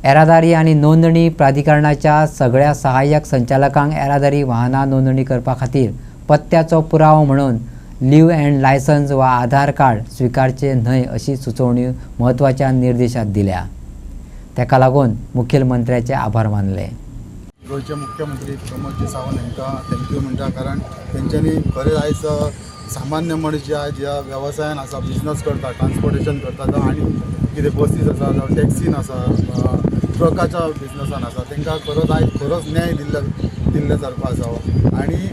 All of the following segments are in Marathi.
येरादारी आणि नोंदणी प्राधिकरणाच्या सगळ्या सहाय्यक संचालकांक येरादारी वाहनां नोंदणी करपा खातीर पत्त्याचो पुरावो म्हणून लिव्ह अँड लायसन्स वा आधार कार्ड स्वीकारचे न्हय अशी सुचोवणी म्हत्वाच्या निर्देशात दिल्या। ताका लागून मुखेलमंत्र्याचे आभार मानले। गोयचे मुख्यमंत्री प्रमोद जी सावंत हांकां थँक्यू म्हणटा, कारण तेंच्यांनी खरें आयज सामान्य मनीस जे ज्या वेवसायान आसा, बिजनस करता, ट्रान्सपोर्टेशन करता, जावं आनी कितें बसीस आसा जावं टॅक्सीन आसा, ट्रकाच्या बिजनसान आसा, तांकां खरोच न्याय दिल्ले सारको आसा। आनी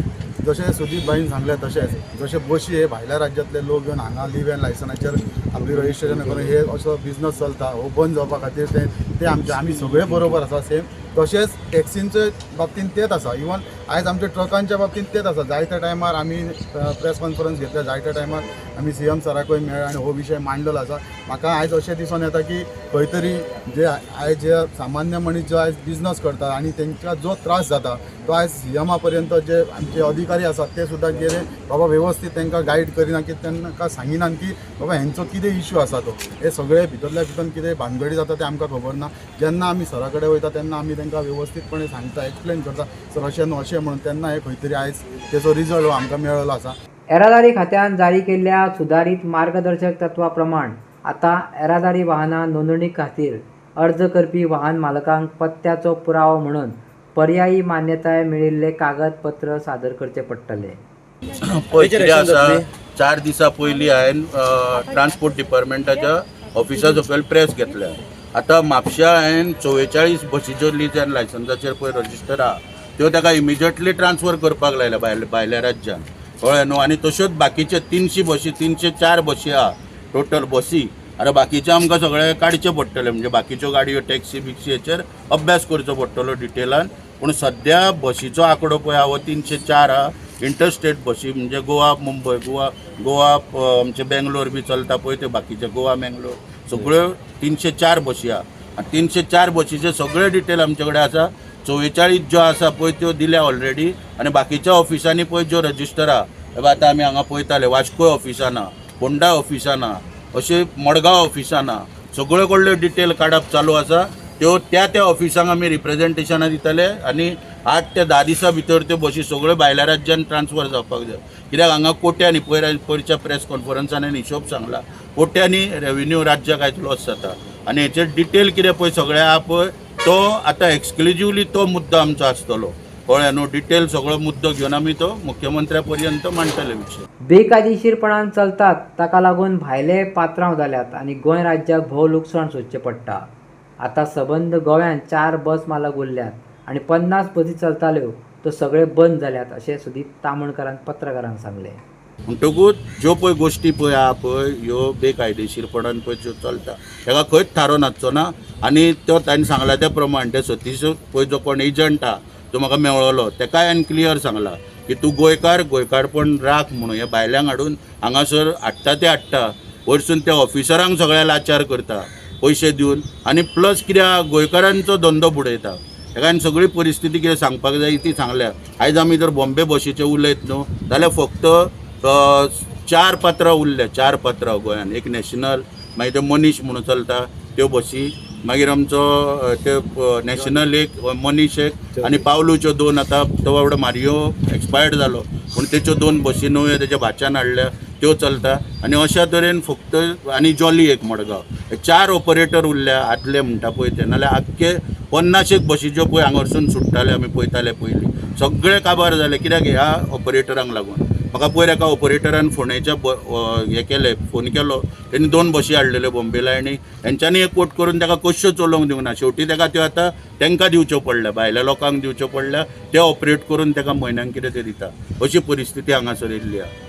जशें सुदीप भाईन सांगलें तशेंच जशे बशी हे भायल्या राज्यांतले लोक येवन हांगा लिव्ह अँड लायसनाचेर आपली रजिस्ट्रेशन करून हे असो बिजनस चलता, हो बंद जावपा खातीर ते आमी सगळे बरोबर आसा सेम। तशेंच टॅक्सींच्या बाबतींत तेच आसा, इवन आयज आमच्या ट्रकांच्या बाबतींत तेच आसा। जायत्या टायमार आमी प्रेस कॉन्फरन्स घेतल्या, जायत्या टायमार आमी CM सराकूय मेळ्ळे आनी हो विशय मांडलेलो आसा। म्हाका आयज अशें दिसून येता की खंय तरी जे आयज जे सामान्य मनीस जो आयज बिजनस करता आनी तांकां जो त्रास जाता तो आयज CM पर्यंत जे आमचे अधिकारी आसात ते सुद्दां गेले बाबा व्यवस्थीत तांकां गायड करिना, की तांकां सांगिनात की बाबा हेंचो कितें इश्यू आसा तो, हे सगळे भितरल्या भितर कितें भानगडी जाता ते आमकां खबर ना। जेन्ना आमी सरा कडेन वयता तेन्ना आमी तांकां व्यवस्थीतपणे सांगता, एक्सप्लेन करता, सर अशें न्हू अशें म्हणून, तेन्ना हे खंय तरी आयज तेचो रिजल्ट हो आमकां मेळ्ळो आसा। येरादारी खात्यान जारी केल्ल्या सुधारित मार्गदर्शक तत्वा प्रमाण आता येरादारी वाहनां नोंदणी खातीर अर्ज करपी वाहन मालकांक पत्त्याचो पुरावो म्हणून पर्यायी मान्यताय मेळिल्ले कागदपत्र सादर करचे पडटले। कितें आसा, 4 दिसां पयलीं हांवें ट्रान्सपोर्ट डिपार्टमेंटाच्या ऑफिसा सकयल प्रेस घेतल्या। आतां म्हापश्या हांवें 44 बसी ज्यो लिव्ह अँड लायसन्साचेर पळय रजिस्टर आहा त्यो ताका इमिजिएटली ट्रान्सफर करपाक लायल्या भायल्या राज्यान, कळ्ळें न्हू। आनी तश्योच बाकीचे 300 बसी 304 बसी आहा टोटल बसी। आतां बाकीचे आमकां सगळे काडचे पडटले, म्हणजे बाकीच्यो गाडयो टॅक्सी बिक्सी हेचेर अभ्यास करचो पडटलो डिटेलान। पूण सद्या बसीचो आंकडो पळय हा 304 आहा इंटरस्टेट बसी, म्हणजे गोवा मुंबय, गोवा आमचे बेंगलोर बी चलता पळय ते बाकीचे गोवा बेंगलोर सगळ्यो 304 बसी आहा। 304 बसीचे सगळे डिटेल आमचे कडेन आसा। 44 ज्यो आसा पळय त्यो दिल्या ऑलरेडी, आनी बाकीच्या ऑफिसांनी पळय ज्यो रजिस्टर आहा, आतां आमी हांगा पळयताले वास्को ऑफिसान आहा, फोंडा ऑफिसान आहा, अशें मडगांव ऑफिसान आहा, सगळ्यो कडल्यो डिटेल काडप चालू आसा। त्यो त्या ऑफिसांक आमी रिप्रेझेंटेशनां दितले आनी 8 ते 10 दिसां भितर त्यो बसी सगळ्यो भायल्या राज्यान ट्रान्सफर जावपाक जाय। कित्याक हांगा कोट्यांनी पयरच्या प्रेस कॉन्फरन्सान हिशोब सांगला, कोट्यांनी रेव्हेन्यू राज्याक आयज लॉस जाता। आनी हेचेर डिटेल कितें पळय सगळें आहा पळय तो आतां एक्सक्लुझिव्हली तो मुद्दो आमचो आसतलो, कळ्ळें न्हू। डिटेल सगळो मुद्दो घेवन आमी तो मुख्यमंत्र्या पर्यंत मांडटले विशय। बेकायदेशीरपणान चलतात ताका लागून भायले पात्रांव जाल्यात आनी गोंय राज्याक भोव लुकसाण सोंसचें पडटा। आता सबंद गोव्यात 4 बस मालक उरल्यात आनी 50 बसी चलताल्यो त्यो सगळे बंद जाल्यात अशें सुदीप तामणकारान पत्रकारांक सांगलें। म्हणटकूच ज्यो पळय गोश्टी पळय आहा पळय ह्यो बेकायदेशीरपणान पळय ज्यो चलता ताका खंयच थारो नाचचो ना। आनी तो ताणें सांगला त्या प्रमाण ते सतीश पळय जो कोण एजंट आहा तो म्हाका मेळ्ळो, ताकाय हांवें क्लियर सांगला की तूं गोंयकारपण राख म्हणून, हे भायल्यांक हाडून हांगासर हाडटा ते हाडटा, वयरसून त्या ऑफिसरांक सगळ्या लाचार करता पयशे दिवन, आनी प्लस कित्याक गोंयकारांचो धंदो बुडयता। ताका हांवें सगळी परिस्थिती कितें सांगपाक जाय ती सांगल्या। आयज आमी जर बॉम्बे बसीचे उलयत न्हू जाल्यार फक्त 4 पात्रां उरल्या, 4 पात्रां गोंयान। एक नॅशनल, मागीर ते मनीश म्हणून चलता त्यो बसी, मागीर आमचो ते नॅशनल एक मनीश एक, आनी पावलूच्यो 2 आतां तो बाबडो मारियो एक्सपायर्ड जालो पूण तेच्यो 2 बसी नव्यो तेच्या भाच्यान हाडल्या त्यो चलता। आनी अशा तरेन फक्त आनी जॉली एक मडगांव, 4 ऑपरेटर उरल्या आदले म्हणटा पळय ते, नाल्यार आख्खे 50 बसी ज्यो पळय हांगारसून सुट्टाले आमी पळयताले पयलीं सगळे काबार जाले। कित्याक ह्या ऑपरेटरांक लागून। म्हाका पयर एका ऑपरेटरान फोंडेच्या फोन केलो, तेणी 2 बसी हाडलेल्यो बॉम्बेला आनी हेंच्यांनी एक कोट करून ताका कश्यो चलोवंक दिवंक ना। शेवटी ताका त्यो आतां तांकां दिवच्यो पडल्या, भायल्या लोकांक दिवच्यो पडल्या, ते ऑपरेट करून ताका म्हयन्यांक कितें ते दिता, अशी परिस्थिती हांगासर येयल्ली आहा।